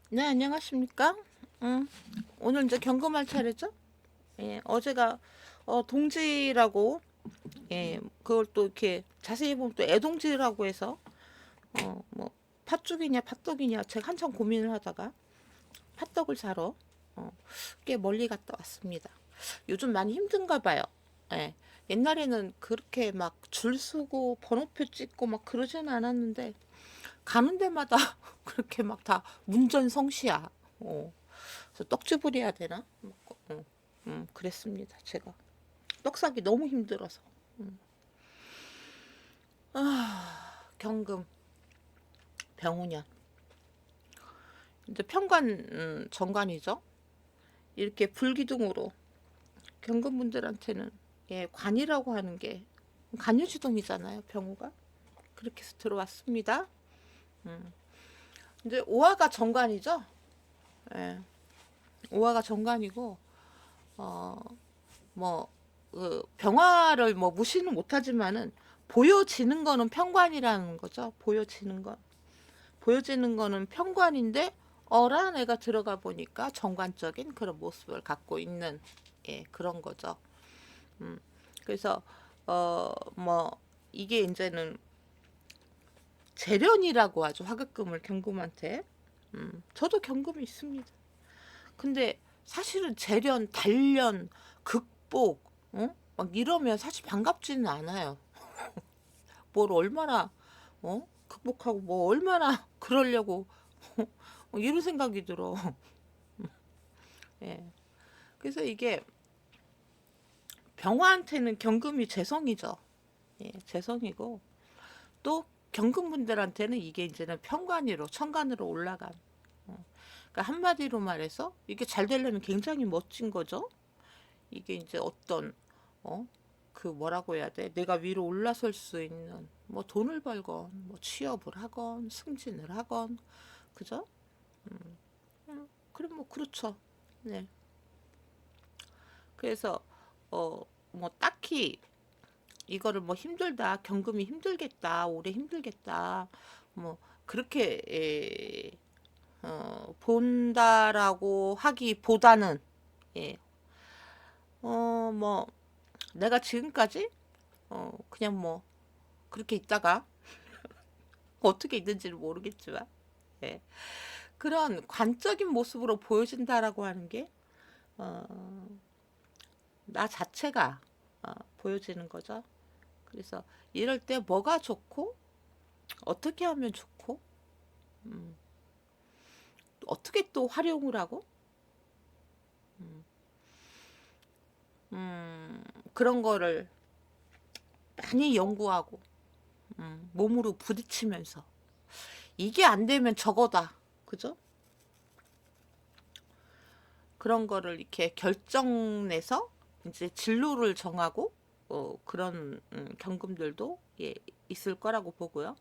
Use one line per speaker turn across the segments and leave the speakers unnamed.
네, 안녕하십니까? 음, 오늘 이제 경금할 차례죠? 예, 어제가 동지라고, 예, 그걸 또 이렇게 자세히 보면 또 애동지라고 해서 뭐 팥죽이냐 팥떡이냐 제가 한참 고민을 하다가 팥떡을 사러 어, 꽤 멀리 갔다 왔습니다. 요즘 많이 힘든가 봐요. 예, 옛날에는 그렇게 막 줄 서고 번호표 찍고 막 그러지는 않았는데 가는 데마다 그렇게 막 다 문전성시야. 그래서 떡집을 해야 되나? 그랬습니다. 제가 떡 사기 너무 힘들어서. 경금 병우년 이제 편관 정관이죠. 이렇게 불기둥으로 경금분들한테는 예, 관이라고 하는 게 간유지동이잖아요. 병우가 그렇게 해서 들어왔습니다. 이제 오화가 정관이죠. 예, 오화가 정관이고 뭐 병화를 뭐 무시는 못하지만은 보여지는 거는 편관이라는 거죠. 보여지는 거는 편관인데 어란 애가 들어가 보니까 정관적인 그런 모습을 갖고 있는 예, 그런 거죠. 그래서 뭐 이게 이제는 재련이라고 하죠. 화급금을 경금한테. 저도 경금이 있습니다. 근데 사실은 재련, 단련, 극복, 막 이러면 사실 반갑지는 않아요. 뭘 얼마나 극복하고 뭐 얼마나 그러려고 이런 생각이 들어. 예. 그래서 이게 병화한테는 경금이 재성이죠. 예, 재성이고 또 경금분들한테는 이게 이제는 편관위로 천간으로 올라간. 그러니까 한마디로 말해서 이게 잘 되려면 굉장히 멋진 거죠. 이게 이제 어떤 어? 그 뭐라고 해야 돼? 내가 위로 올라설 수 있는 뭐 돈을 벌건 뭐 취업을 하건 승진을 하건 그죠? 그럼 뭐 그렇죠. 네. 그래서 뭐 딱히 이거를 뭐 힘들다 경금이 힘들겠다 오래 힘들겠다 뭐 그렇게 본다라고 하기보다는 예. 뭐 내가 지금까지 그냥 뭐 그렇게 있다가 어떻게 있는지는 모르겠지만 예. 그런 관적인 모습으로 보여진다라고 하는 게 나 자체가 보여지는 거죠. 그래서 이럴 때 뭐가 좋고 어떻게 하면 좋고 어떻게 또 활용을 하고 그런 거를 많이 연구하고 몸으로 부딪히면서 이게 안 되면 저거다. 그죠? 그런 거를 이렇게 결정내서 이제 진로를 정하고 그런 경금들도 예, 있을 거라고 보고요.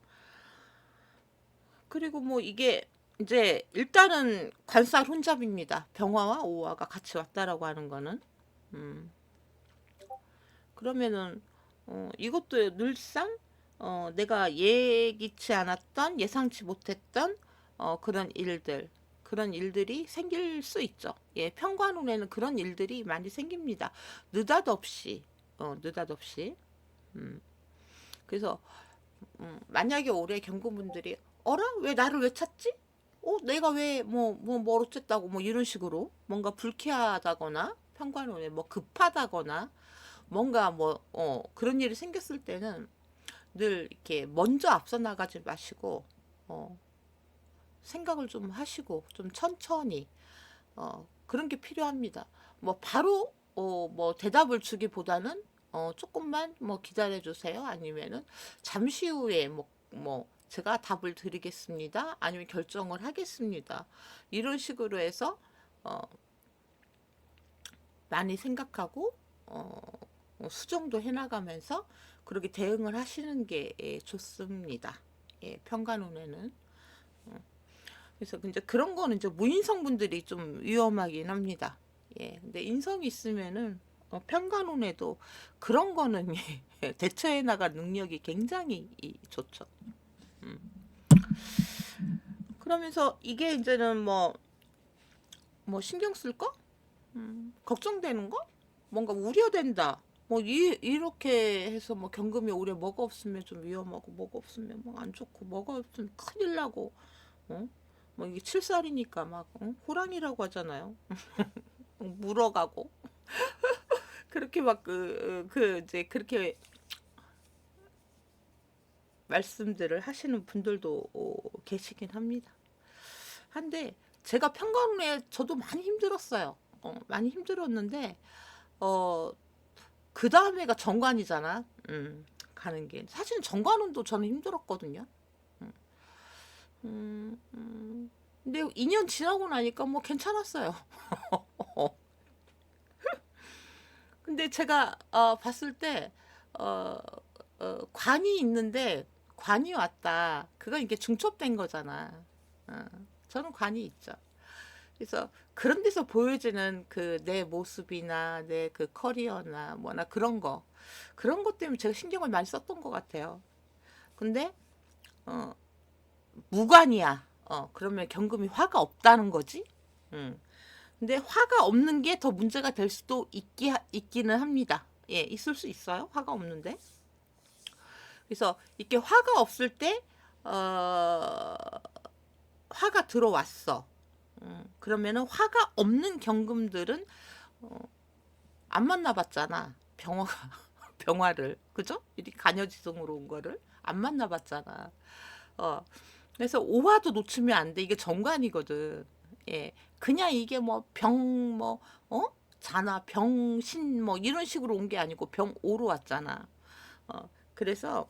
그리고 뭐 이게 이제 일단은 관살 혼잡입니다. 병화와 오화가 같이 왔다라고 하는 거는 그러면은 이것도 늘상 내가 예기치 않았던 예상치 못했던 그런 일들이 생길 수 있죠. 예, 편관운에는 그런 일들이 많이 생깁니다. 느닷없이 느닷없이. 그래서 만약에 올해 경고분들이 어라 왜 나를 왜 찾지? 내가 왜 뭐 어쨌다고 뭐 이런 식으로 뭔가 불쾌하다거나 편관운에 뭐 급하다거나 뭔가 뭐 그런 일이 생겼을 때는 늘 이렇게 먼저 앞서 나가지 마시고 어, 생각을 좀 하시고 좀 천천히 그런 게 필요합니다. 뭐 바로 뭐 대답을 주기보다는 조금만 뭐 기다려 주세요. 아니면은 잠시 후에 뭐 제가 답을 드리겠습니다. 아니면 결정을 하겠습니다. 이런 식으로 해서 어, 많이 생각하고 수정도 해나가면서 그렇게 대응을 하시는 게 좋습니다. 예, 평간운에는. 그래서 이제 그런 거는 이제 무인성분들이 좀 위험하긴 합니다. 예, 근데 인성이 있으면은 평간운에도 그런 거는 대처해 나갈 능력이 굉장히 좋죠. 그러면서 이게 이제는 뭐 신경 쓸 거? 걱정되는 거? 뭔가 우려된다. 뭐 이렇게 해서 뭐 경금이 올해 뭐가 없으면 좀 위험하고 뭐가 없으면 뭐 안 좋고 뭐가 없으면 큰일 나고 어? 뭐 이게 7살이니까 막 호랑이라고 하잖아요. 물어가고 그렇게 막 이제 그렇게 말씀들을 하시는 분들도 계시긴 합니다. 한데 제가 평간에 저도 많이 힘들었어요. 많이 힘들었는데 어, 그 다음에가 정관이잖아. 가는 게 사실 정관운도 저는 힘들었거든요. 음, 근데 2년 지나고 나니까 뭐 괜찮았어요. 근데 제가 봤을 때 어, 관이 있는데 관이 왔다. 그건 이게 중첩된 거잖아. 어, 저는 관이 있죠. 그래서 그런 데서 보여지는 그 내 모습이나 내 그 커리어나 뭐나 그런 것 때문에 제가 신경을 많이 썼던 것 같아요. 근데 어, 무관이야. 그러면 경금이 화가 없다는 거지. 음. 근데 화가 없는 게 더 문제가 될 수도 있기는 합니다. 예, 있을 수 있어요. 화가 없는데. 그래서 이렇게 화가 없을 때 화가 들어왔어. 그러면은 화가 없는 경금들은 안 만나봤잖아. 병화를 그죠? 이렇게 간여지성으로 온 거를 안 만나봤잖아. 어, 그래서 오화도 놓치면 안 돼. 이게 정관이거든. 예, 그냥 이게 뭐 자나 병신 뭐 이런 식으로 온 게 아니고 병오로 왔잖아. 그래서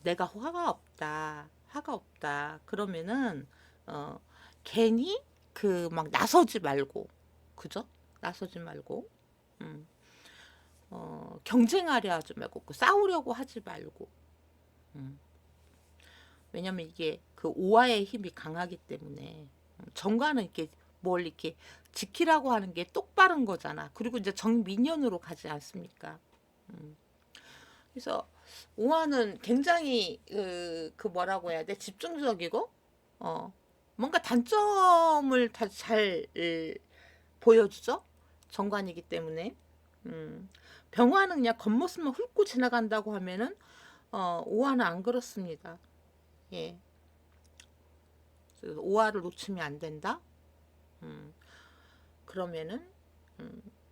내가 화가 없다. 그러면은 어, 괜히 그 막 나서지 말고, 그죠? 나서지 말고, 음, 경쟁하려 하지 말고, 그 싸우려고 하지 말고, 음. 왜냐면 이게 그 오화의 힘이 강하기 때문에 정관은 이렇게 뭘 이렇게 지키라고 하는 게 똑바른 거잖아. 그리고 이제 정민연으로 가지 않습니까? 음. 그래서 오화는 굉장히 그 뭐라고 해야 돼? 집중적이고 어 뭔가 단점을 다 잘 보여주죠. 정관이기 때문에 병화는 그냥 겉모습만 훑고 지나간다고 하면은 오화는 안 그렇습니다. 예, 오화를 놓치면 안 된다. 그러면은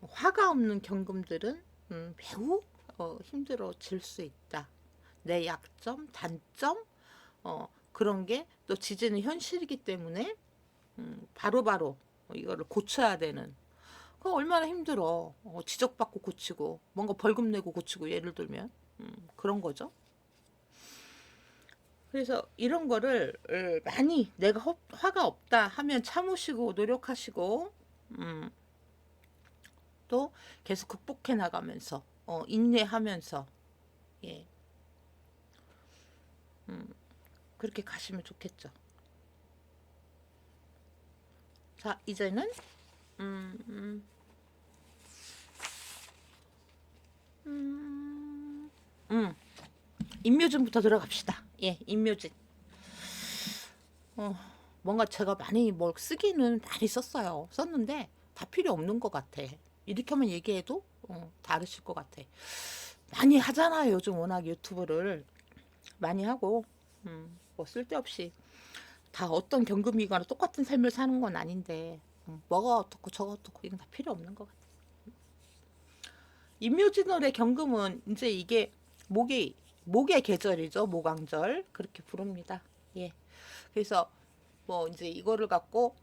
화가 없는 경금들은 매우 힘들어질 수 있다. 내 약점, 단점, 그런 게 또 지지는 현실이기 때문에 바로바로 이거를 고쳐야 되는. 그거 얼마나 힘들어. 지적받고 고치고, 뭔가 벌금 내고 고치고, 예를 들면. 그런 거죠. 그래서 이런 거를 많이 내가 화가 없다 하면 참으시고, 노력하시고, 또 계속 극복해 나가면서, 인내하면서, 예, 그렇게 가시면 좋겠죠. 자, 이제는, 음, 음, 음, 인묘진부터 들어갑시다. 예, 인묘진. 어, 뭔가 제가 많이 뭘 쓰기는 많이 썼어요. 썼는데 다 필요 없는 것 같아. 이렇게만 얘기해도 다르실 것 같아. 많이 하잖아요. 요즘 워낙 유튜브를 많이 하고 뭐 쓸데없이 다 어떤 경금이거나 똑같은 삶을 사는 건 아닌데 뭐가 어떻고 저가 어떻고 이건 다 필요 없는 것 같아. 임묘진월의 경금은 이제 이게 목의 계절이죠. 목왕절 그렇게 부릅니다. 예. 그래서 뭐 이제 이거를 갖고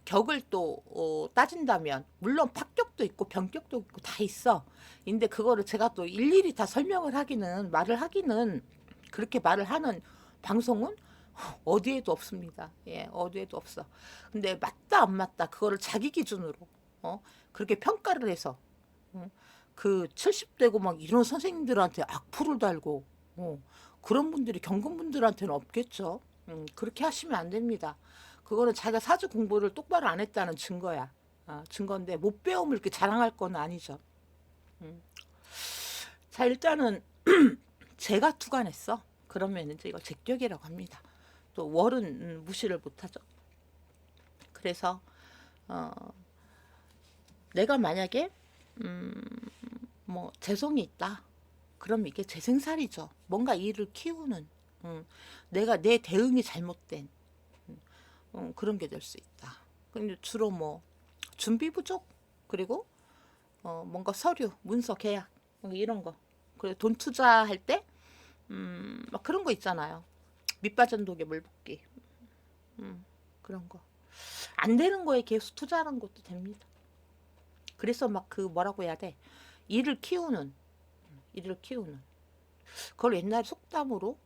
격을 또 따진다면 물론 합격도 있고 변격도 있고 다 있어. 근데 그거를 제가 또 일일이 다 설명을 하기는 말을 하기는 그렇게 말을 하는 방송은 어디에도 없습니다. 예, 어디에도 없어. 근데 맞다 안 맞다 그거를 자기 기준으로 그렇게 평가를 해서 그 70대고 막 이런 선생님들한테 악플을 달고 그런 분들이 경금분들한테는 없겠죠. 그렇게 하시면 안 됩니다. 그거는 자기가 사주 공부를 똑바로 안 했다는 증거야. 증거인데 못 배움을 이렇게 자랑할 건 아니죠. 음. 자, 일단은 제가 투관했어. 그러면 이제 이거 제격이라고 합니다. 또 월은 무시를 못하죠. 그래서 어, 내가 만약에 뭐 재성이 있다. 그럼 이게 재생살이죠. 뭔가 일을 키우는 내가 내 대응이 잘못된 그런 게 될 수 있다. 근데 주로 뭐 준비 부족 그리고 뭔가 서류, 문서, 계약 뭐 이런 거. 그리고 돈 투자할 때 막 그런 거 있잖아요. 밑빠진 독에 물 붓기 그런 거. 안 되는 거에 계속 투자하는 것도 됩니다. 그래서 막 그 뭐라고 해야 돼? 일을 키우는 일을 키우는 그걸 옛날 속담으로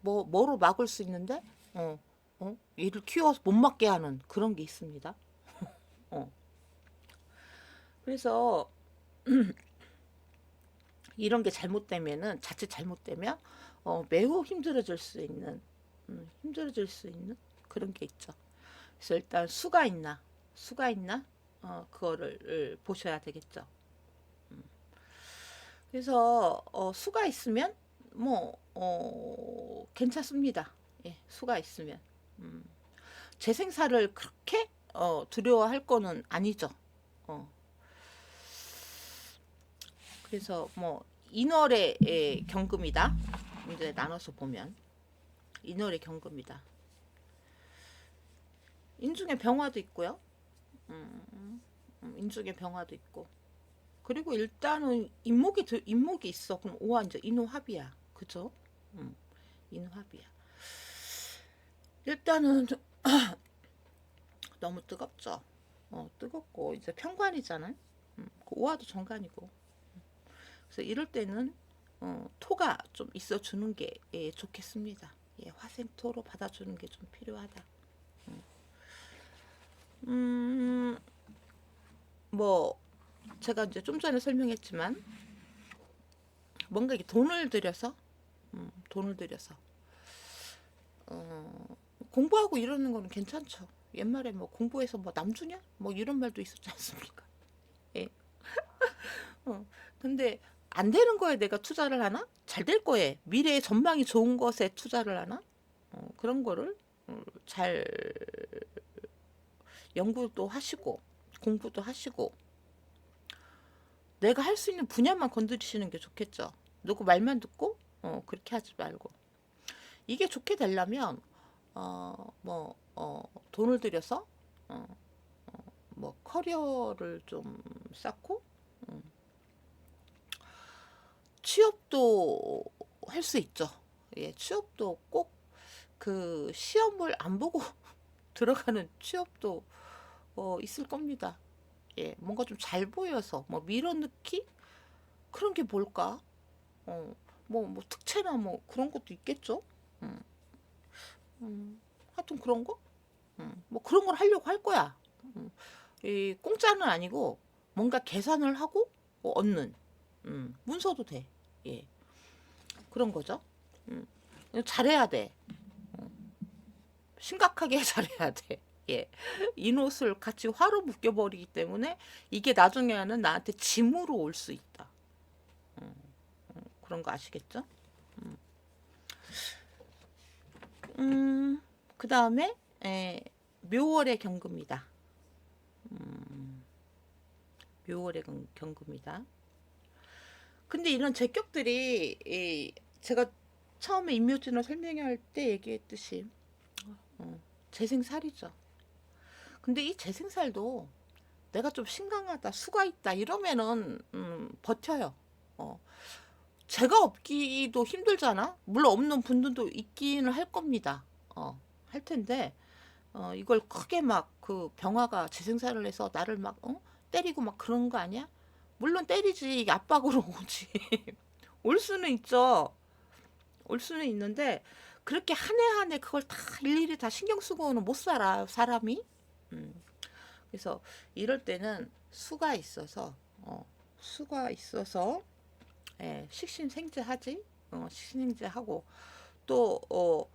뭐로 막을 수 있는데 일을 키워서 못 막게 하는 그런 게 있습니다. 어. 그래서 이런 게 잘못되면은 자칫 잘못되면 매우 힘들어질 수 있는 그런 게 있죠. 그래서 일단 수가 있나 그거를 보셔야 되겠죠. 그래서 수가 있으면 뭐 괜찮습니다. 예, 수가 있으면 재생사를 그렇게 두려워할 거는 아니죠. 어, 그래서 뭐 인월의 경금이다. 이제 나눠서 보면 인월의 경금이다. 인중의 병화도 있고요. 인중의 병화도 있고. 그리고 일단은 인목이 있어. 그럼 오화 이제 인호합이야. 그죠? 인호합이야. 일단은 너무 뜨겁죠. 뜨겁고 이제 편관이잖아요. 그 오화도 정관이고. 그래서 이럴 때는 토가 좀 있어주는 게 좋겠습니다. 예, 화생토로 받아주는 게 좀 필요하다. 뭐 제가 이제 좀 전에 설명했지만 뭔가 이렇게 돈을 들여서 공부하고 이러는 거는 괜찮죠. 옛말에 뭐 공부해서 뭐 남주냐 뭐 이런 말도 있었지 않습니까? 예. 근데 안 되는 거에 내가 투자를 하나? 잘 될 거에 미래의 전망이 좋은 것에 투자를 하나? 그런 거를 잘 연구도 하시고 공부도 하시고 내가 할 수 있는 분야만 건드리시는 게 좋겠죠. 누구 말만 듣고 그렇게 하지 말고 이게 좋게 되려면 돈을 들여서 뭐 커리어를 좀 쌓고 취업도 할 수 있죠. 예, 취업도 꼭 그 시험을 안 보고 들어가는 취업도 있을 겁니다. 예, 뭔가 좀 잘 보여서 뭐 밀어넣기 그런 게 뭘까? 뭐 특채나 뭐 그런 것도 있겠죠. 음, 하여튼 그런 거? 뭐 그런 걸 하려고 할 거야. 이 공짜는 아니고 뭔가 계산을 하고 얻는 문서도 돼. 예, 그런 거죠. 음, 잘해야 돼. 심각하게 잘해야 돼. 예. 인옷을 같이 화로 묶여버리기 때문에 이게 나중에는 나한테 짐으로 올 수 있다. 그런 거 아시겠죠? 그 다음에 묘월의 경금이다. 묘월의 경금이다. 근데 이런 제격들이 제가 처음에 임묘진을 설명할 때 얘기했듯이 재생살이죠. 근데 이 재생살도 내가 좀 심각하다, 수가 있다 이러면은 버텨요. 제가 없기도 힘들잖아. 물론 없는 분들도 있기는 할 겁니다. 할 텐데 이걸 크게 막 그 병화가 재생살을 해서 나를 막 때리고 막 그런 거 아니야? 물론 때리지 이게 압박으로 오지. 올 수는 있죠. 올 수는 있는데 그렇게 한 해 한 해 그걸 다 일일이 다 신경 쓰고는 못 살아 사람이. 음. 그래서 이럴 때는 수가 있어서 식신생재하지. 식신생재하고 또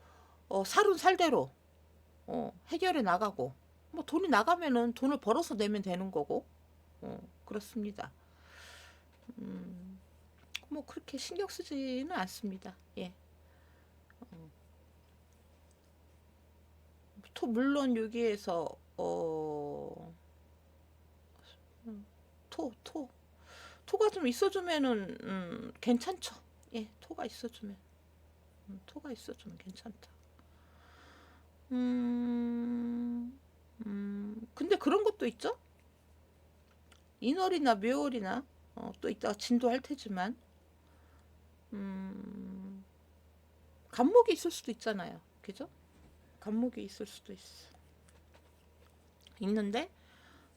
살은 살대로 해결해 나가고 뭐 돈이 나가면은 돈을 벌어서 내면 되는 거고 그렇습니다. 뭐 그렇게 신경 쓰지는 않습니다. 예. 물론 여기에서 토가 좀 있어주면은 괜찮죠. 예, 토가 있어주면 괜찮다. 근데 그런 것도 있죠. 인월이나 묘월이나 또 이따가 진도할 테지만 간목이 있을 수도 있잖아요. 그죠? 간목이 있을 수도 있는데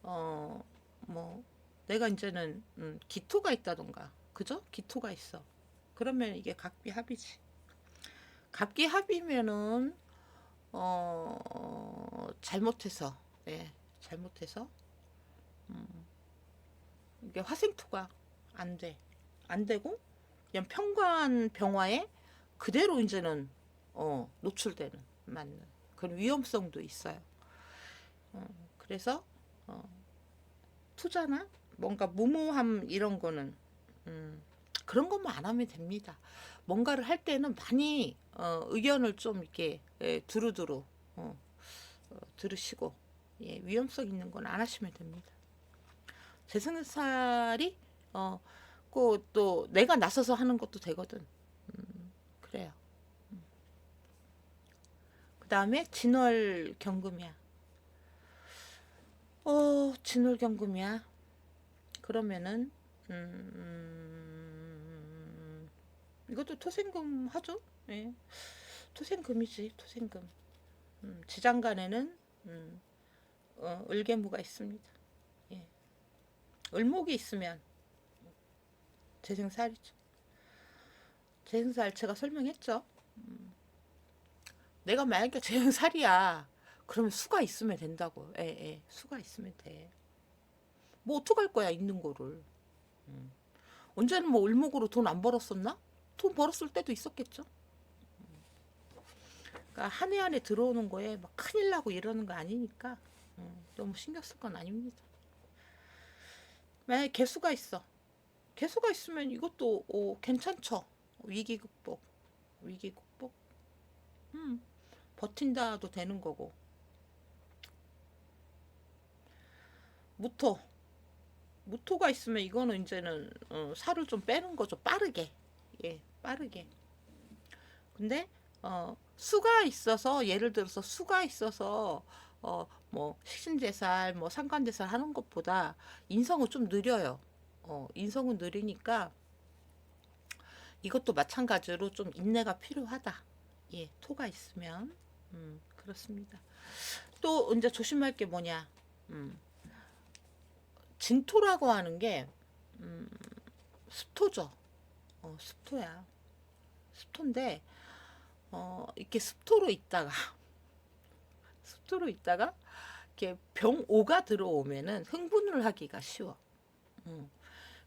뭐 내가 이제는 기토가 있다던가, 그죠? 기토가 있어. 그러면 이게 갑기합이지. 갑기합이면은 잘못해서, 예, 잘못해서 이게 화생토가 안 되고 그냥 평관 병화에 그대로 이제는 노출되는, 맞는 그런 위험성도 있어요. 그래서 투자나 뭔가 무모함 이런 거는 그런 것만 안 하면 됩니다. 뭔가를 할 때는 많이 의견을 좀 이렇게 두루두루 들으시고, 예, 위험성 있는 건 안 하시면 됩니다. 재생살이 또 내가 나서서 하는 것도 되거든. 그래요. 그 다음에 진월경금이야. 진월경금이야. 그러면은 이것도 토생금 하죠. 예. 토생금이지, 토생금. 지장간에는 을개무가 있습니다. 예. 을목이 있으면 재생살이죠. 재생살 제가 설명했죠. 내가 만약에 재생살이야, 그러면 수가 있으면 된다고. 예, 수가 있으면 돼. 뭐 어떡할 거야, 있는 거를. 언제는 뭐 을목으로 돈 안 벌었었나? 돈 벌었을 때도 있었겠죠. 그러니까 한 해 안에 들어오는 거에 막 큰일 나고 이러는 거 아니니까 너무 신경 쓸 건 아닙니다. 만약에 개수가 있어. 개수가 있으면 이것도 괜찮죠. 위기 극복. 버틴다도 되는 거고. 무토가 있으면 이거는 이제는 살을 좀 빼는 거죠. 빠르게. 예, 빠르게. 근데 수가 있어서, 예를 들어서 수가 있어서 뭐 식신제살, 뭐 상관제살 하는 것보다 인성은 좀 느려요. 인성은 느리니까 이것도 마찬가지로 좀 인내가 필요하다. 예, 토가 있으면 그렇습니다. 또 이제 조심할 게 뭐냐? 진토라고 하는 게 습토죠. 습토야. 습토인데 이렇게 습토로 있다가 이렇게 병오가 들어오면은 흥분을 하기가 쉬워.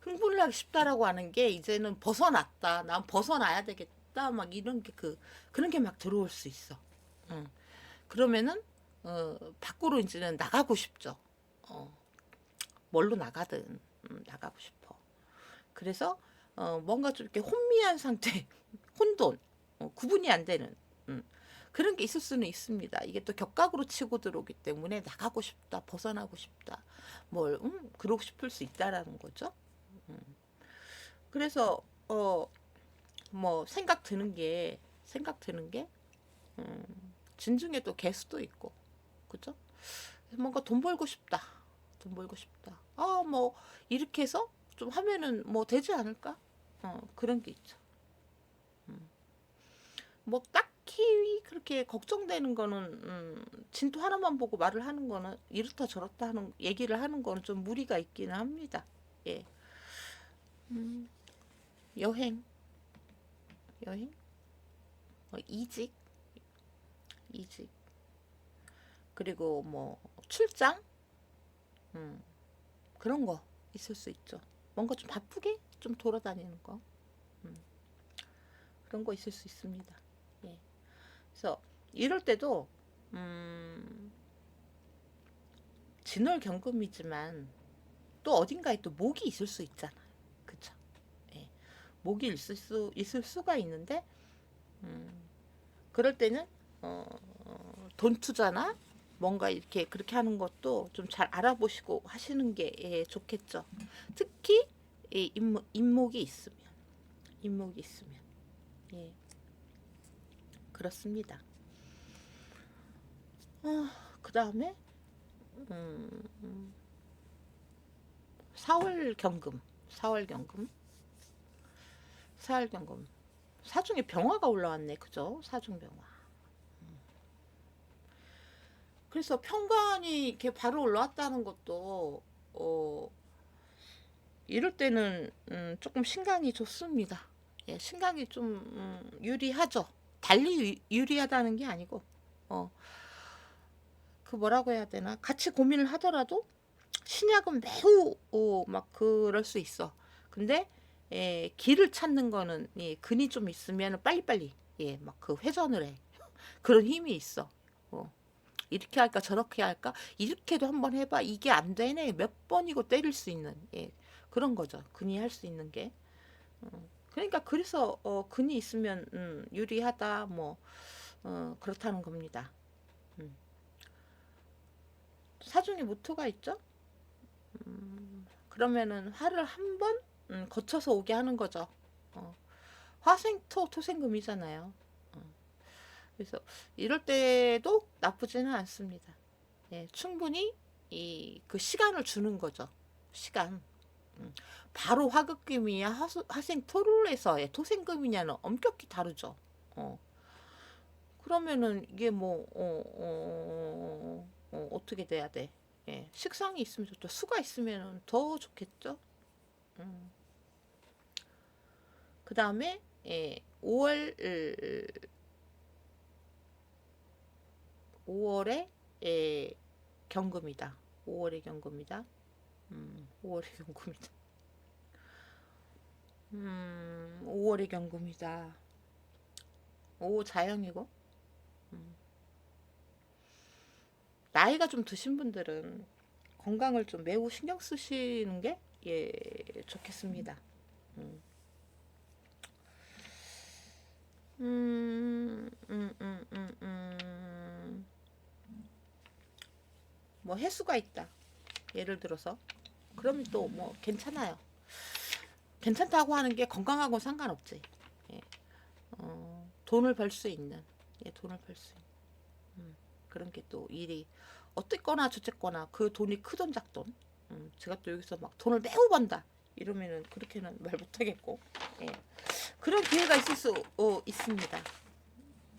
흥분을 하기 쉽다라고 하는 게 이제는 벗어났다. 난 벗어나야 되겠다. 막 이런 게 그런 게 막 들어올 수 있어. 그러면은 밖으로 이제는 나가고 싶죠. 뭘로 나가든 나가고 싶어. 그래서 뭔가 좀 이렇게 혼미한 상태, 혼돈, 구분이 안 되는 그런 게 있을 수는 있습니다. 이게 또 격각으로 치고 들어오기 때문에 나가고 싶다, 벗어나고 싶다, 그러고 싶을 수 있다라는 거죠. 그래서 뭐 생각 드는 게 진중에 또 개수도 있고, 그죠? 뭔가 돈 벌고 싶다. 뭐 이렇게 해서 좀 하면은 뭐 되지 않을까? 그런 게 있죠. 뭐 딱히 그렇게 걱정되는 거는 진토 하나만 보고 말을 하는 거는 이렇다 저렇다 하는 얘기를 하는 거는 좀 무리가 있기는 합니다. 예. 여행, 이직, 그리고 뭐 출장, 그런 거 있을 수 있죠. 뭔가 좀 바쁘게 좀 돌아다니는 거, 그런 거 있을 수 있습니다. 예. 그래서 이럴 때도 진월경금이지만 또 어딘가에 또 목이 있을 수 있잖아요. 그쵸? 예. 목이 있을 수가 있는데 그럴 때는 돈 투자나 뭔가 이렇게 그렇게 하는 것도 좀 잘 알아보시고 하시는 게 예, 좋겠죠. 특히 이 인목이 있으면 인목이 있으면 예, 그렇습니다. 그 다음에 4월 경금 4월 경금 4월 경금 사중에 병화가 올라왔네. 그죠? 사중 병화. 그래서 평관이 이렇게 바로 올라왔다는 것도 이럴 때는 조금 신강이 좋습니다. 예, 신강이 좀 유리하죠. 달리 유리하다는 게 아니고 어, 그 뭐라고 해야 되나 같이 고민을 하더라도 신약은 매우 막 그럴 수 있어. 근데 예, 길을 찾는 거는 예, 근이 좀 있으면 빨리빨리 예, 막 그 회전을 해. 그런 힘이 있어. 어. 이렇게 할까 저렇게 할까 이렇게도 한번 해봐 이게 안 되네 몇 번이고 때릴 수 있는 예, 그런 거죠. 근이 할 수 있는 게 그러니까 그래서 근이 있으면 유리하다 뭐 그렇다는 겁니다. 사중에 무토가 있죠. 그러면은 화를 한번 거쳐서 오게 하는 거죠. 어, 화생토 토생금이잖아요. 그래서 이럴 때도 나쁘지는 않습니다. 예, 충분히 그 시간을 주는 거죠. 시간. 바로 화급금이야 화생토를 해서 예, 토생금이냐는 엄격히 다르죠. 그러면은 이게 뭐 떻게 돼야 돼? 예, 식상이 있으면 좋죠. 수가 있으면 더 좋겠죠. 그 다음에 예, 5월에 예, 경금이다. 5월의 경금이다. 5월의 경금이다. 5월의 경금이다. 오 자영이고 나이가 좀 드신 분들은 건강을 좀 매우 신경 쓰시는 게 예, 좋겠습니다. 음. 음, 음, 음, 음, 음. 뭐 해수가 있다. 예를 들어서 그러면 또 뭐 괜찮아요. 괜찮다고 하는 게 건강하고 상관없지. 예. 돈을 벌 수 있는 돈을 벌 수 있는 그런 게 또 일이 어쨌거나 저쨌거나 그 돈이 크던 작돈 제가 또 여기서 막 돈을 매우 번다 이러면은 그렇게는 말 못하겠고 예. 그런 기회가 있을 수 있습니다.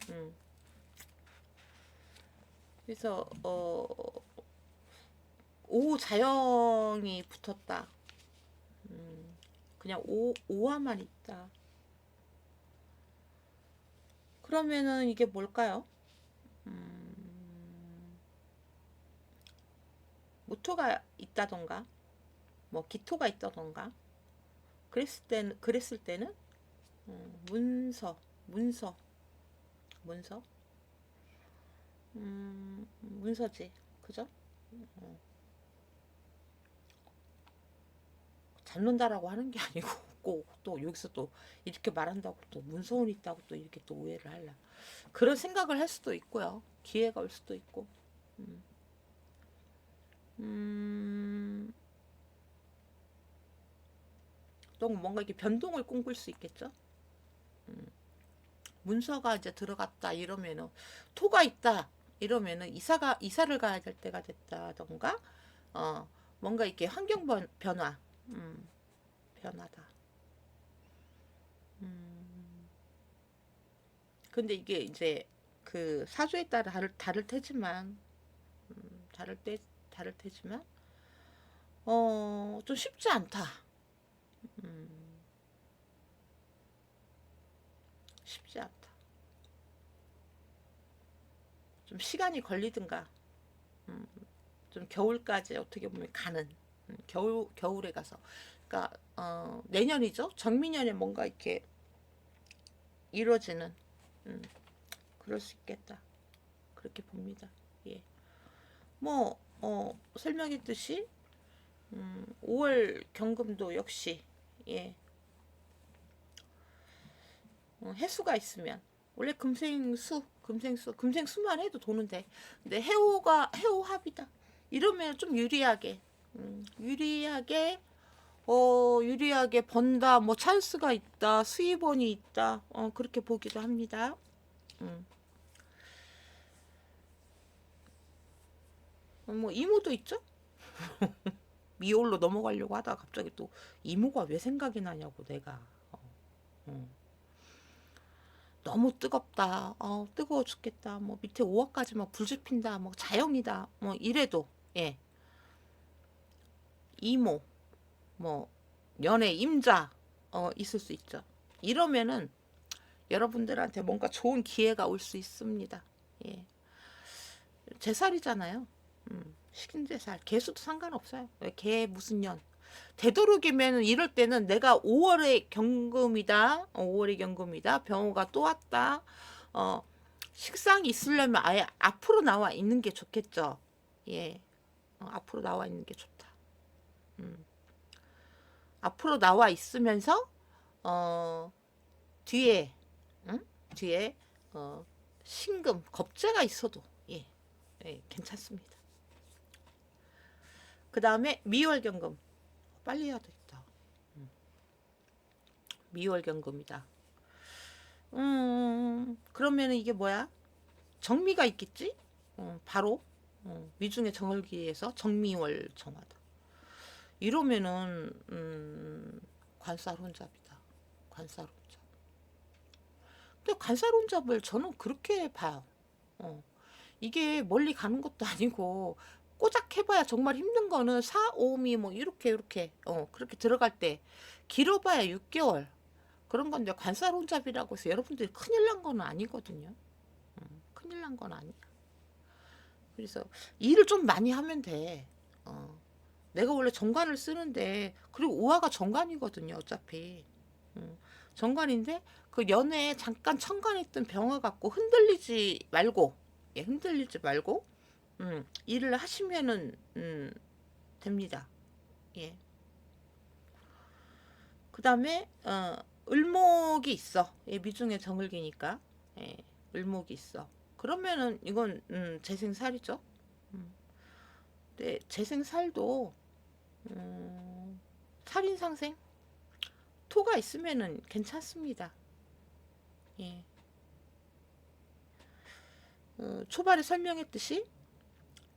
음. 그래서 오 자영이 붙었다. 그냥 오화만 있다. 그러면은 이게 뭘까요? 모토가 있다던가 뭐 기토가 있다던가 그랬을 때는 문서 문서 문서지 그죠? 잡는다라고 하는 게 아니고 꼭 또 여기서 또 이렇게 말한다고 또 문서운 있다고 또 이렇게 또 오해를 할라 그런 생각을 할 수도 있고요. 기회가 올 수도 있고 음, 또 뭔가 이렇게 변동을 꿈꿀 수 있겠죠. 문서가 이제 들어갔다 이러면은 토가 있다 이러면은 이사를 가야 될 때가 됐다던가 어 뭔가 이렇게 환경 변화 변화다. 근데 이게 이제 그 사주에 따라 다를 테지만 다를 때 다를 테지만 좀 쉽지 않다. 쉽지 않다. 좀 시간이 걸리든가 좀 겨울까지 어떻게 보면 가는 겨울에 가서 그러니까 내년이죠. 정미년에 뭔가 이렇게 이루어지는 그럴 수 있겠다. 그렇게 봅니다. 예. 뭐 설명했듯이 5월 경금도 역시 예. 해수가 있으면 원래 금생수 금생수만 해도 도는데. 근데 해오합이다. 이러면 좀 유리하게, 유리하게, 유리하게 번다, 뭐 찬스가 있다, 수입원이 있다, 그렇게 보기도 합니다. 뭐 이모도 있죠? 미올로 넘어가려고 하다가 갑자기 또 이모가 왜 생각이 나냐고 내가. 어. 너무 뜨겁다. 뜨거워 죽겠다. 뭐 밑에 5화까지 막 불 지핀다. 뭐 자영이다. 뭐 이래도 예. 이모 뭐 연애 임자 있을 수 있죠. 이러면은 여러분들한테 뭔가 좋은 기회가 올 수 있습니다. 예. 제 살이잖아요. 식인제살 개수도 상관없어요. 개 무슨 년 되도록이면 이럴 때는 내가 5월의 경금이다. 5월의 경금이다. 병호가 또 왔다. 식상이 있으려면 아예 앞으로 나와 있는 게 좋겠죠. 예. 앞으로 나와 있는 게 좋다. 앞으로 나와 있으면서 뒤에 뒤에 신금 겁재가 있어도 예, 괜찮습니다. 그 다음에 미월경금 빨리 해야 되겠다. 미월경금이다. 그러면은 이게 뭐야? 정미가 있겠지? 바로 위중의 정월기에서 정미월 정화다. 이러면은 관살혼잡이다. 관살혼잡. 근데 관살혼잡을 저는 그렇게 봐요. 이게 멀리 가는 것도 아니고 꼬작 해봐야 정말 힘든 거는 4, 5미 뭐 이렇게 그렇게 들어갈 때 길어봐야 6개월 그런 건데 관살혼잡이라고 해서 여러분들이 큰일 난 건 아니거든요. 큰일 난 건 아니야. 그래서 일을 좀 많이 하면 돼. 내가 원래 정관을 쓰는데 그리고 우화가 정관이거든요. 어차피 정관인데 그 연애에 잠깐 천간했던 병화 갖고 흔들리지 말고 흔들리지 말고 일을 하시면은 됩니다. 예. 그 다음에 을목이 있어. 예, 미중의 정을기니까 예, 을목이 있어. 그러면은 이건 재생살이죠. 근데 재생살도 살인상생 토가 있으면은 괜찮습니다. 예. 초반에 설명했듯이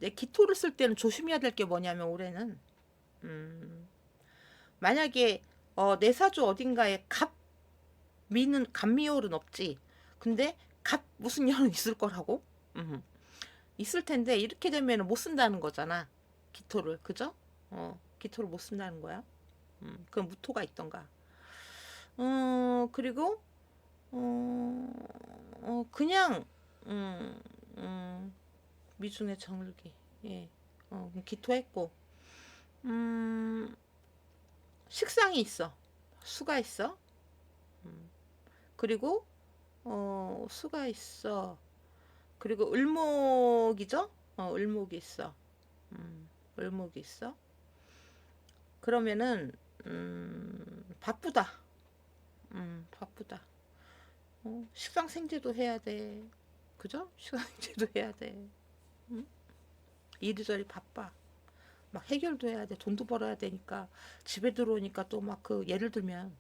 내 기토를 쓸 때는 조심해야 될 게 뭐냐면 올해는 만약에 내 사주 어딘가에 갑미올은 없지. 근데 갑 무슨 년은 있을 거라고? 있을 텐데 이렇게 되면 못 쓴다는 거잖아. 기토를 그죠? 기토를 못 쓴다는 거야. 그럼 무토가 있던가. 그리고 그냥 미중의 정을기 예. 기토했고 식상이 있어. 수가 있어. 그리고 수가 있어. 그리고 을목이죠? 을목이 있어. 을목이 있어. 그러면은 바쁘다. 바쁘다. 식상생제도 해야 돼. 그죠? 식상생제도 해야 돼. 이리저리 바빠. 막 해결도 해야 돼. 돈도 벌어야 되니까 집에 들어오니까 또 막 그 예를 들면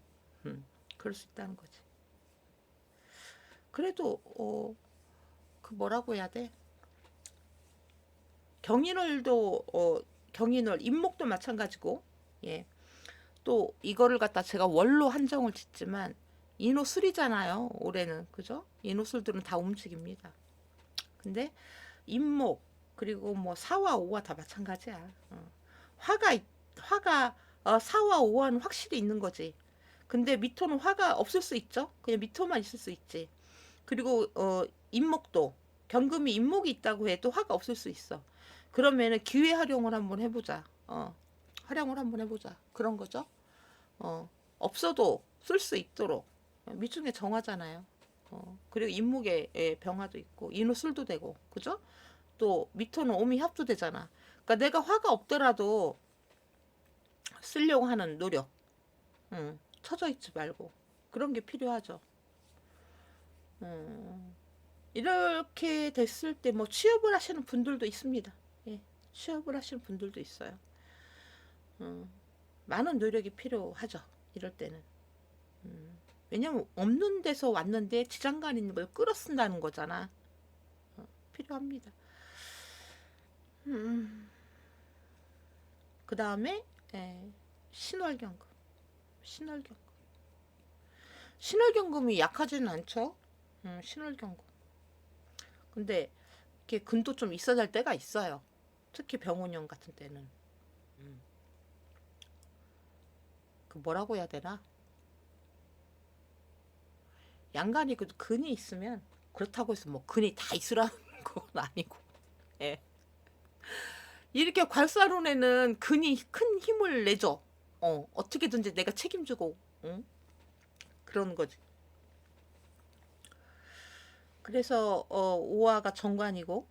그럴 수 있다는 거지. 그래도 그 뭐라고 해야 돼? 경인월도 경인월 임목도 마찬가지고 예. 또 이거를 갖다 제가 월로 한정을 짓지만 인호술이잖아요. 올해는 그죠? 인호술들은 다 움직입니다. 근데 임목 그리고 뭐 4와 5와 다 마찬가지야. 화가 4와 5와는 확실히 있는 거지. 근데 미토는 화가 없을 수 있죠. 그냥 미토만 있을 수 있지. 그리고 임목도 경금이 임목이 있다고 해도 화가 없을 수 있어. 그러면은 기회 활용을 한번 해보자. 활용을 한번 해보자. 그런 거죠. 없어도 쓸 수 있도록 미중에 정하잖아요. 그리고 임목에 병화도 있고 인후술도 되고 그죠? 또 미토는 오미 합도 되잖아. 그러니까 내가 화가 없더라도 쓰려고 하는 노력 처져 있지 말고 그런 게 필요하죠. 이렇게 됐을 때 뭐 취업을 하시는 분들도 있습니다. 예, 취업을 하시는 분들도 있어요. 많은 노력이 필요하죠. 이럴 때는. 왜냐면 없는 데서 왔는데 지장간 있는 걸 끌어쓴다는 거잖아. 필요합니다. 그 다음에 신월경금. 신월경금. 신월경금이 약하지는 않죠. 신월경금. 근데 이렇게 근도 좀 있어야 될 때가 있어요. 특히 병원형 같은 때는. 그 뭐라고 해야 되나? 양간이 그 근이 있으면 그렇다고 해서 뭐 근이 다 있으라는 건 아니고. 예. 이렇게 괄사론에는 근이 큰 힘을 내죠. 어떻게든지 내가 책임지고, 응? 그런 거지. 그래서 오화가 정관이고,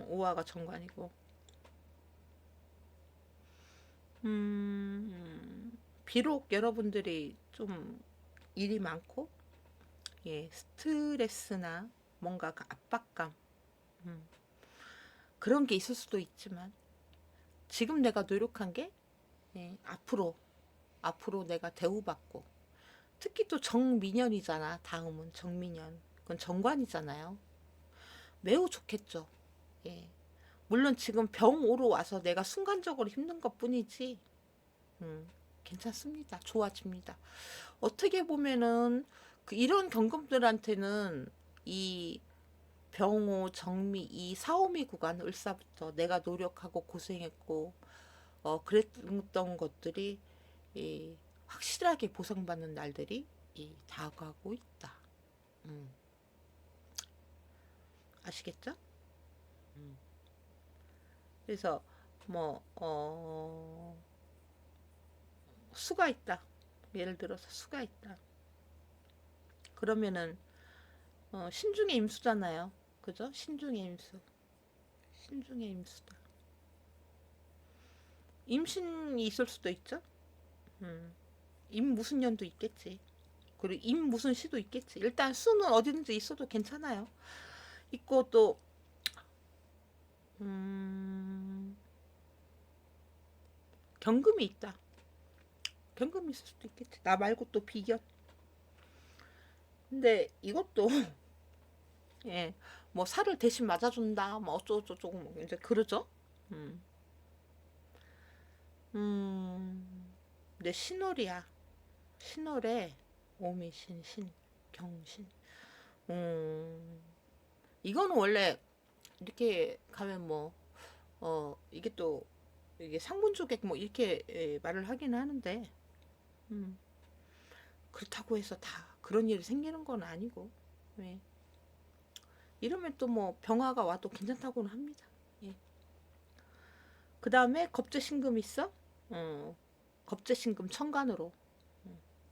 오화가 정관이고, 비록 여러분들이 좀 일이 많고, 예, 스트레스나 뭔가 그 압박감, 그런 게 있을 수도 있지만, 지금 내가 노력한 게, 예, 앞으로 내가 대우받고, 특히 또 정민년이잖아. 다음은 정민년. 그건 정관이잖아요. 매우 좋겠죠. 예. 물론 지금 병 오러 와서 내가 순간적으로 힘든 것 뿐이지, 괜찮습니다. 좋아집니다. 어떻게 보면은, 이런 경금들한테는 이 병호, 정미, 이 사오미 구간, 을사부터 내가 노력하고 고생했고, 그랬던 것들이, 확실하게 보상받는 날들이 다가오고 있다. 아시겠죠? 그래서 뭐 수가 있다. 예를 들어서 수가 있다. 그러면은 신중의 임수잖아요. 그죠? 신중의 임수. 신중의 임수다. 임신이 있을 수도 있죠. 임 무슨 년도 있겠지. 그리고 임 무슨 시도 있겠지. 일단 수는 어디든지 있어도 괜찮아요. 있고 또 경금이 있다. 경금이 있을 수도 있겠지. 나 말고 또 비견. 근데 이것도 예, 뭐 살을 대신 맞아준다, 뭐 어쩌고저쩌고 뭐 이제 그러죠. 음, 근데 신월이야. 신월에 오미신, 신, 경신. 음, 이거는 원래 이렇게 가면 뭐, 이게 또 이게 상분조객 뭐 이렇게 말을 하긴 하는데, 음, 그렇다고 해서 다 그런 일이 생기는 건 아니고, 왜? 이러면 또 뭐 병화가 와도 괜찮다고는 합니다. 예. 그 다음에 겁재신금 있어? 겁재신금 천간으로.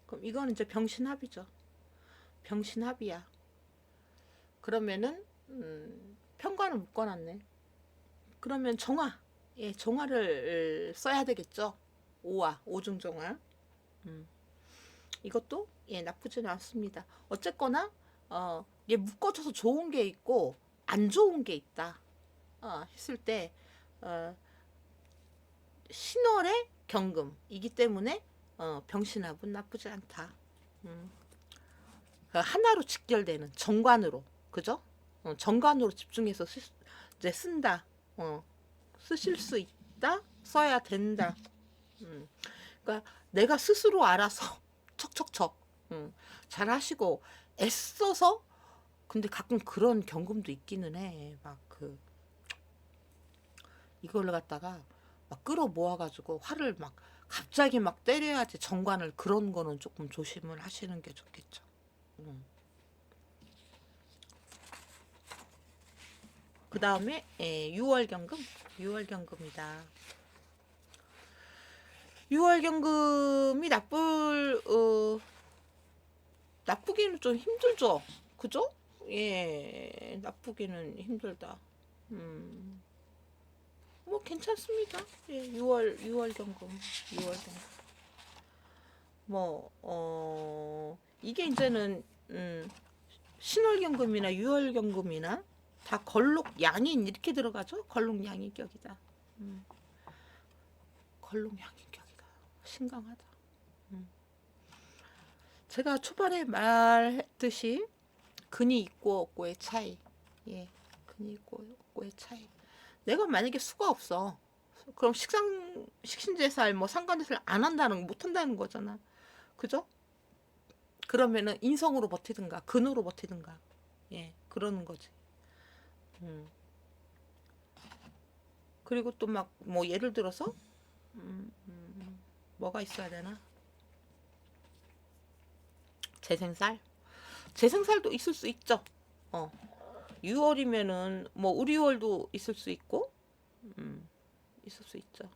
그럼 이거는 이제 병신합이죠. 병신합이야. 그러면은 편관을 묶어놨네. 그러면 정화. 예, 정화를 써야 되겠죠. 오화, 오중정화. 음. 이것도 예, 나쁘지는 않습니다. 어쨌거나 얘 묶어줘서 좋은 게 있고 안 좋은 게 있다. 했을 때 신월의 경금이기 때문에 병신합은 나쁘지 않다. 하나로 직결되는 정관으로, 그죠? 정관으로 집중해서 이제 쓴다. 쓰실 수 있다. 써야 된다. 그러니까 내가 스스로 알아서 척척척 잘 하시고 애써서. 근데 가끔 그런 경금도 있기는 해. 막 이걸 갖다가 막 끌어 모아가지고 화를 막 갑자기 막 때려야지 정관을. 그런 거는 조금 조심을 하시는 게 좋겠죠. 그 다음에 6월경금. 6월경금이다. 6월경금이 나쁘기는 좀 힘들죠. 그죠? 예, 나쁘기는 힘들다. 뭐 괜찮습니다. 예, 6월경금. 6월경금. 뭐 이게 이제는 신월경금이나 유월경금이나 다 걸록양인 이렇게 들어가죠. 걸록양인격이다. 걸록양인격이다. 신강하다. 제가 초반에 말했듯이 근이 있고 없고의 차이. 예, 근이 있고 없고의 차이. 내가 만약에 수가 없어. 그럼 식신제살, 뭐 상간제살 안 한다는, 못 한다는 거잖아. 그죠? 그러면은 인성으로 버티든가, 근으로 버티든가. 예, 그러는 거지. 그리고 또 막, 뭐, 예를 들어서, 뭐가 있어야 되나? 재생살? 재생살도 있을 수 있죠. 6월이면은, 뭐, 우리월도 있을 수 있고, 있을 수 있죠.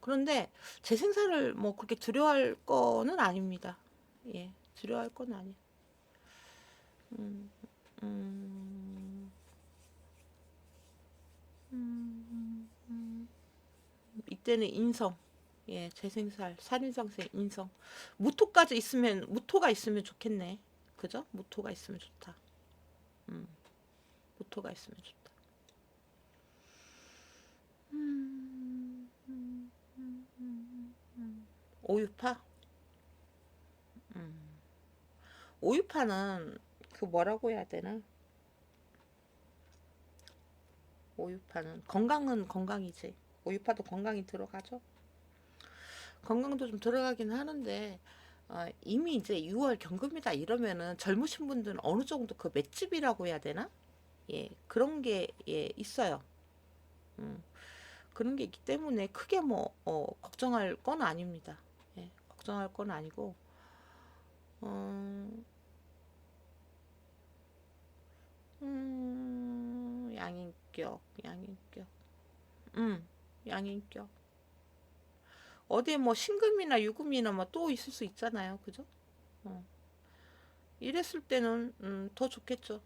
그런데 재생산을 뭐 그렇게 두려워할 거는 아닙니다. 예, 두려워할 건 아니에요. 음, 음, 이때는 인성, 예, 재생살, 살인상생 인성, 무토까지 있으면, 무토가 있으면 좋겠네. 그죠? 무토가 있으면 좋다. 무토가 있으면 좋다. 오유파? 오유파는 그 뭐라고 해야 되나? 오유파는 건강은 건강이지. 오유파도 건강이 들어가죠. 건강도 좀 들어가긴 하는데 이미 이제 6월 경금이다 이러면은 젊으신 분들은 어느 정도 그 맷집이라고 해야 되나? 예, 그런 게 예, 있어요. 음, 그런 게 있기 때문에 크게 뭐 걱정할 건 아닙니다. 예, 걱정할 건 아니고 어, 양인격, 양인격, 양인격. 어디에 뭐 신금이나 유금이나 뭐 또 있을 수 있잖아요, 그죠? 어. 이랬을 때는 더 좋겠죠.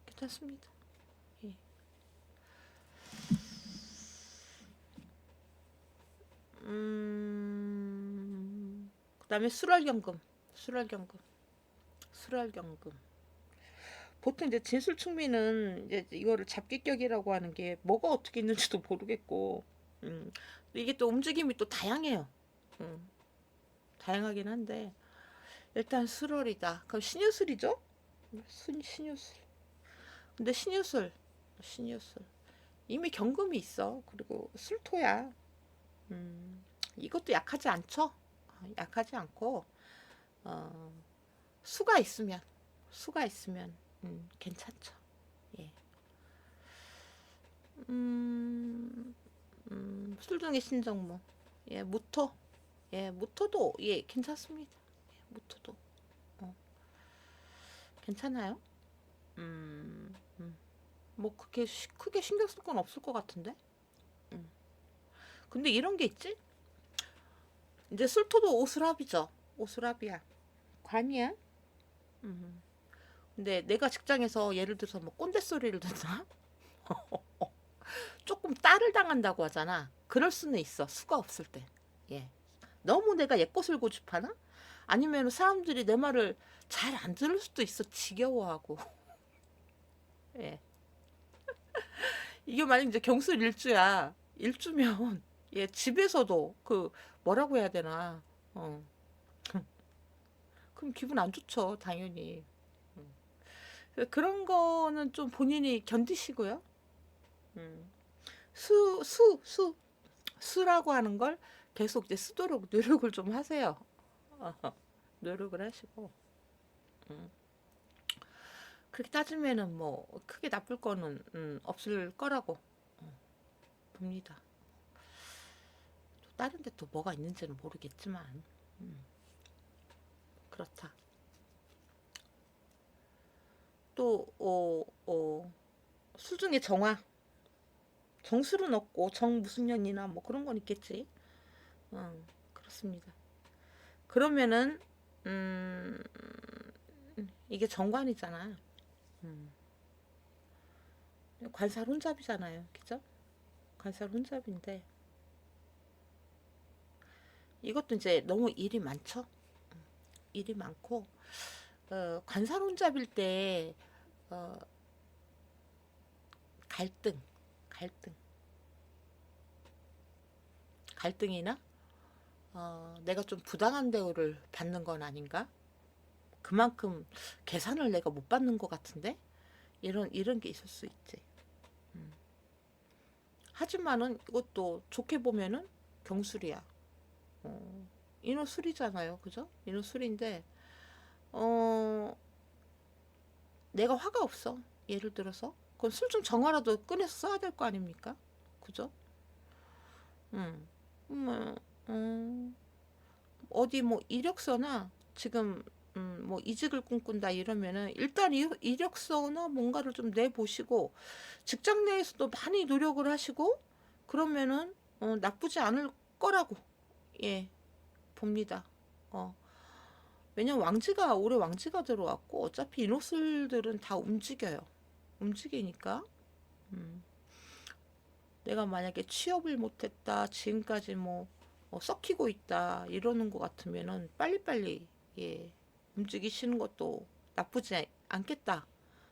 괜찮습니다. 예. 그다음에 술월경금, 술월경금, 술월경금. 보통 이제 진술충미는 이제 이거를 잡기격이라고 하는 게 뭐가 어떻게 있는지도 모르겠고, 이게 또 움직임이 또 다양해요. 음, 다양하긴 한데 일단 술월이다. 그럼 신유술이죠? 신유술. 근데 신유술 이미 경금이 있어. 그리고 술토야. 이것도 약하지 않죠? 약하지 않고 어, 수가 있으면 수가 있으면 괜찮죠. 예. 술중에 신정무. 예, 무토. 예, 무토도 예 괜찮습니다. 예, 무토도 어, 괜찮아요. 음, 뭐 그렇게 크게 신경 쓸 건 없을 것 같은데. 음. 근데 이런 게 있지? 이제 술토도 오스랍이죠. 오스랍이야. 관이야. 음. 근데 내가 직장에서 예를 들어서 뭐 꼰대 소리를 듣나? 조금 따를 당한다고 하잖아. 그럴 수는 있어. 수가 없을 때. 예. 너무 내가 옛것을 고집하나? 아니면 사람들이 내 말을 잘 안 들을 수도 있어. 지겨워하고. 예. 이게 만약 이제 경술 일주야. 일주면 예, 집에서도 그 뭐라고 해야 되나? 어. 그럼 기분 안 좋죠, 당연히. 그런 거는 좀 본인이 견디시고요. 음. 수, 수, 수, 수라고 하는 걸 계속 이제 쓰도록 노력을 좀 하세요. 노력을 하시고. 음. 그렇게 따지면은 뭐 크게 나쁠 거는 없을 거라고 봅니다. 또 다른 데 또 뭐가 있는지는 모르겠지만 그렇다. 또 수중에 정화, 정술은 없고 정 무슨 년이나 뭐 그런 건 있겠지. 그렇습니다. 그러면은 음, 이게 정관이잖아. 음, 관살 혼잡이잖아요, 그죠? 관살 혼잡인데 이것도 이제 너무 일이 많죠. 일이 많고, 관사론잡일 때 어, 갈등, 갈등, 갈등이나 내가 좀 부당한 대우를 받는 건 아닌가? 그만큼 계산을 내가 못 받는 것 같은데? 이런 게 있을 수 있지. 음. 하지만은 이것도 좋게 보면은 경술이야. 인호술이잖아요. 그죠? 인호술인데, 어, 내가 화가 없어. 예를 들어서. 그건 술 좀 정화라도 꺼내서 써야 될 거 아닙니까? 그죠? 음. 음, 음, 어디 뭐 이력서나 지금 뭐 이직을 꿈꾼다 이러면은 일단 이력서나 뭔가를 좀 내보시고 직장 내에서도 많이 노력을 하시고 그러면은 나쁘지 않을 거라고 예 봅니다. 어 왜냐면 왕지가 올해 왕지가 들어왔고 어차피 인호술들은 다 움직여요. 움직이니까 음, 내가 만약에 취업을 못했다 지금까지 뭐 썩히고 있다 이러는 것 같으면은 빨리빨리 예 움직이시는 것도 나쁘지 않겠다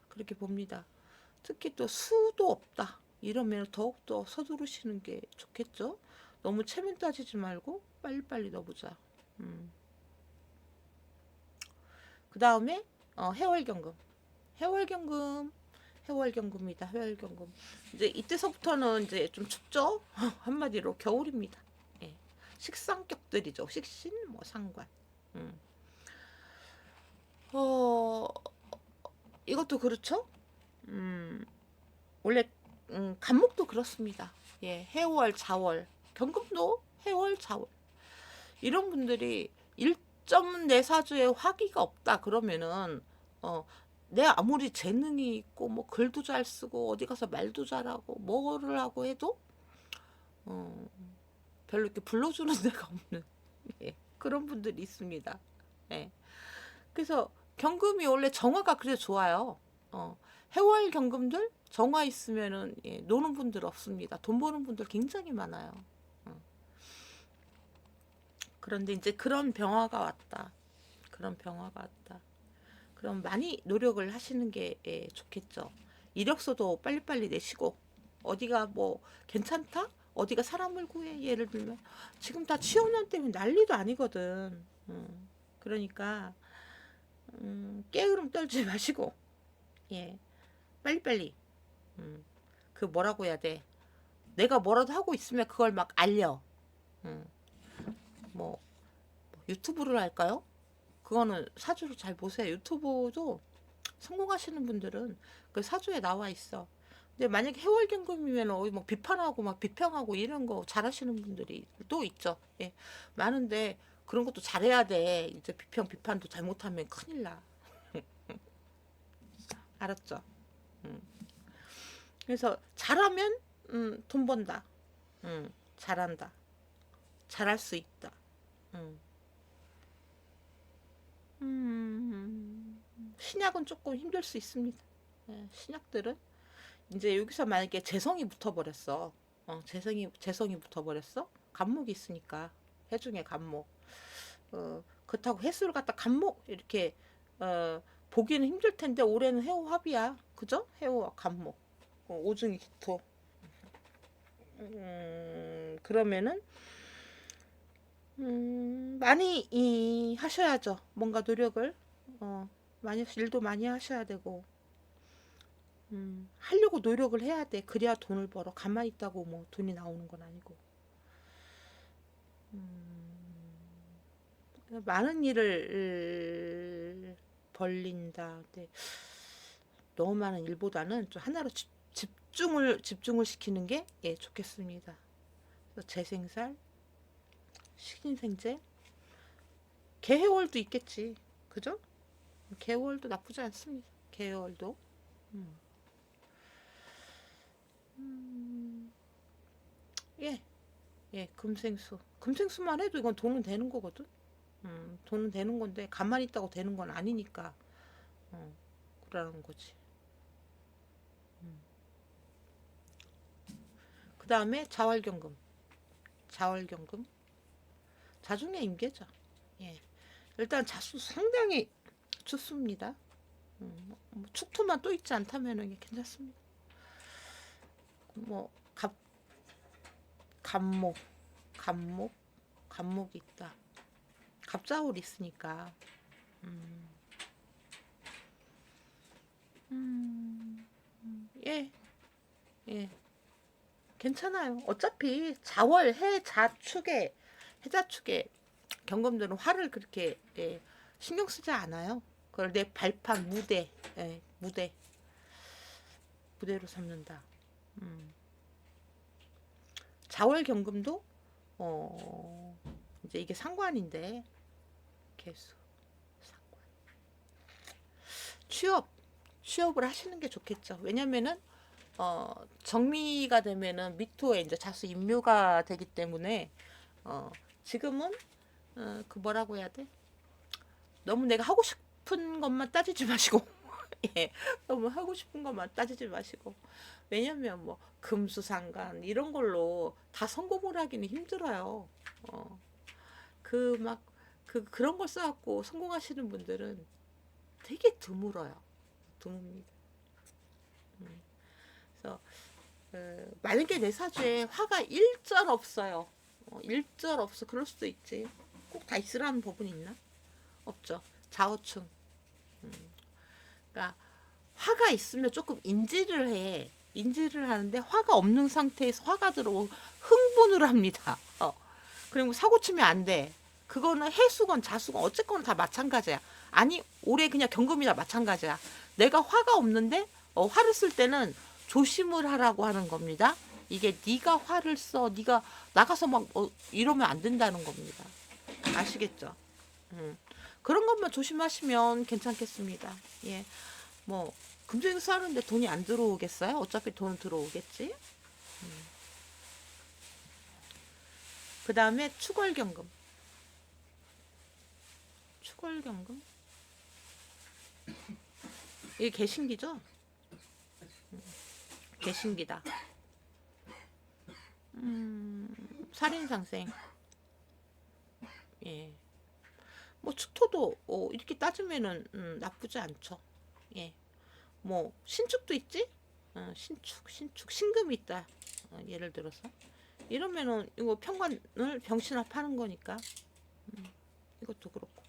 그렇게 봅니다. 특히 또 수도 없다 이러면 더욱더 서두르시는 게 좋겠죠. 너무 체면 따지지 말고 빨리빨리 넣어보자. 음. 그 다음에 해월경금. 해월경금, 해월경금이다. 해월경금. 이제 이때서부터는 이제 좀 춥죠. 한마디로 겨울입니다. 예. 식상격들이죠. 식신, 뭐 상관. 음. 어, 이것도 그렇죠. 음, 원래 간목도 그렇습니다. 예, 해월, 자월, 경금도 해월, 자월. 이런 분들이 1.4사주에 화기가 없다 그러면은 어, 내 아무리 재능이 있고 뭐 글도 잘 쓰고 어디 가서 말도 잘하고 뭐를 하고 해도 어, 별로 이렇게 불러주는 데가 없는 예, 그런 분들이 있습니다. 예. 그래서 경금이 원래 정화가 그래 좋아요. 해월 경금들 정화 있으면은 예, 노는 분들 없습니다. 돈 버는 분들 굉장히 많아요. 어. 그런데 이제 그런 병화가 왔다. 그런 병화가 왔다. 그럼 많이 노력을 하시는 게 예, 좋겠죠. 이력서도 빨리빨리 내시고 어디가 뭐 괜찮다? 어디가 사람을 구해? 예를 들면 지금 다 취업난 때문에 난리도 아니거든. 그러니까 게으름 떨지 마시고 예 빨리빨리 그 뭐라고 해야 돼? 내가 뭐라도 하고 있으면 그걸 막 알려. 음, 뭐 유튜브를 할까요? 그거는 사주를 잘 보세요. 유튜브도 성공하시는 분들은 그 사주에 나와 있어. 근데 만약에 해월경금이면 어디 막 비판하고 막 비평하고 이런 거 잘하시는 분들이 또 있죠. 예. 많은데 그런 것도 잘해야 돼. 이제 비판도 잘못하면 큰일 나. 알았죠? 음. 그래서 잘하면 돈 번다. 잘한다. 잘할 수 있다. 음. 신약은 조금 힘들 수 있습니다. 예, 신약들은 이제 여기서 만약에 재성이 붙어버렸어. 재성이 붙어버렸어. 간목이 있으니까 해중에 간목. 그렇다고 해수를 갖다 간목 이렇게 보기는 힘들 텐데 올해는 해오합이야. 그죠? 해오와 간목. 오중이 기토. 그러면은 많이 하셔야죠. 뭔가 노력을 많이 일도 많이 하셔야 되고 하려고 노력을 해야 돼. 그래야 돈을 벌어. 가만히 있다고 뭐 돈이 나오는 건 아니고. 많은 일을 벌린다. 네. 너무 많은 일보다는 좀 하나로 집중을 시키는 게 예, 좋겠습니다. 그래서 재생살, 식인생제, 개해월도 있겠지. 그죠? 개월도 나쁘지 않습니다. 개월도. 음. 예, 예, 금생수. 금생수만 해도 이건 돈은 되는 거거든. 돈은 되는 건데 가만히 있다고 되는 건 아니니까 그러는 거지. 그 다음에 자활경금. 자활경금. 자중의 임계죠. 예. 일단 자수 상당히 좋습니다. 뭐 축토만 또 있지 않다면 괜찮습니다. 뭐 갑목, 갑목, 갑목이 있다. 갑자울 있으니까. 예, 예, 괜찮아요. 어차피 자월, 해자축에, 해자축에 경금들은 화를 그렇게 신경 쓰지 않아요. 그걸 내 발판, 무대, 무대로 삼는다. 자월 경금도 이제 이게 상관인데 개수 상관. 취업을 하시는 게 좋겠죠. 왜냐면은 정미가 되면은 미토에 이제 자수 임묘가 되기 때문에 지금은 그 뭐라고 해야 돼? 너무 내가 하고 싶은 것만 따지지 마시고 예, 너무 하고 싶은 것만 따지지 마시고 왜냐면 뭐 금수상관 이런 걸로 다 성공을 하기는 힘들어요. 그 막 그런 걸 써갖고 성공하시는 분들은 되게 드물어요. 드뭅니다. 그래서 만약에 내 사주에 화가 일절 없어요. 일절 없어. 그럴 수도 있지. 꼭 다 있으라는 법은 있나? 없죠. 좌우충. 그러니까 화가 있으면 조금 인지를 해. 인지를 하는데 화가 없는 상태에서 화가 들어오고 흥분을 합니다. 그리고 사고 치면 안 돼. 그거는 해수건 자수건 어쨌거나 다 마찬가지야. 아니 올해 그냥 경금이나 마찬가지야. 내가 화가 없는데 화를 쓸 때는 조심을 하라고 하는 겁니다. 이게 네가 화를 써, 네가 나가서 막 이러면 안 된다는 겁니다. 아시겠죠? 그런 것만 조심하시면 괜찮겠습니다. 예, 뭐 금전수 하는데 돈이 안 들어오겠어요? 어차피 돈 들어오겠지. 그 다음에 추월경금. 추월경금. 이게 개신기죠? 개신기다. 살인상생. 예. 뭐 축토도 이렇게 따지면은 나쁘지 않죠. 예. 뭐 신축도 있지? 신축 신금이 있다. 예를 들어서 이러면은 이거 평관을 병신합하는 거니까 이것도 그렇고.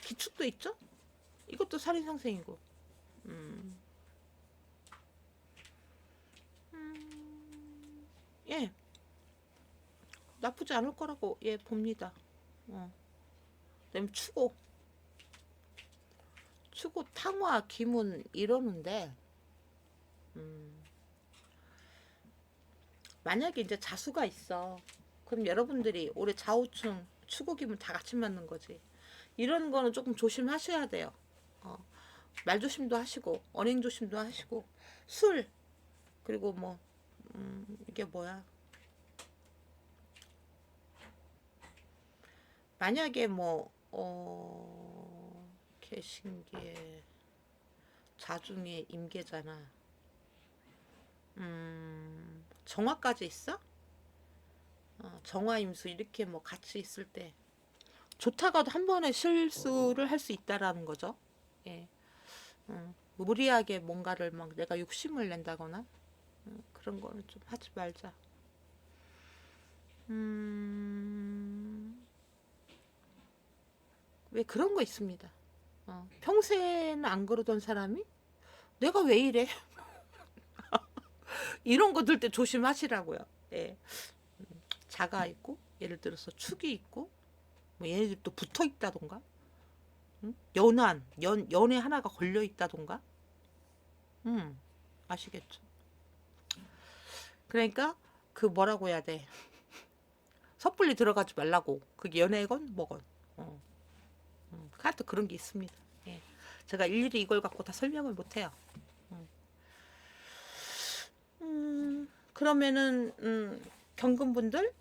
기축도 있죠? 이것도 살인상생이고. 예, 나쁘지 않을 거라고 예 봅니다. 그다음에 추고 탕화 기문 이러는데 만약에 이제 자수가 있어. 그럼 여러분들이 올해 좌우충 추고 기문 다 같이 맞는 거지. 이런 거는 조금 조심하셔야 돼요. 말 조심도 하시고 언행 조심도 하시고 술 그리고 뭐 이게 뭐야? 만약에 뭐 개신기에 자중에 임계잖아. 정화까지 있어? 정화임수 이렇게 뭐 같이 있을 때 좋다가도 한 번에 실수를 할 수 있다라는 거죠. 예. 무리하게 뭔가를 막 내가 욕심을 낸다거나 그런 거는 좀 하지 말자. 왜 그런 거 있습니다. 평소에는 안 그러던 사람이 내가 왜 이래? 이런 거 들 때 조심하시라고요. 예. 자가 있고 예를 들어서 축이 있고 뭐 얘네들 또 붙어 있다던가 연애 하나가 걸려 있다던가 아시겠죠? 그러니까 그 뭐라고 해야 돼? 섣불리 들어가지 말라고. 그게 연애건 뭐건. 하여튼 그런 게 있습니다. 예. 제가 일일이 이걸 갖고 다 설명을 못해요. 그러면은 경금분들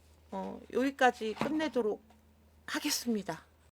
여기까지 끝내도록 하겠습니다.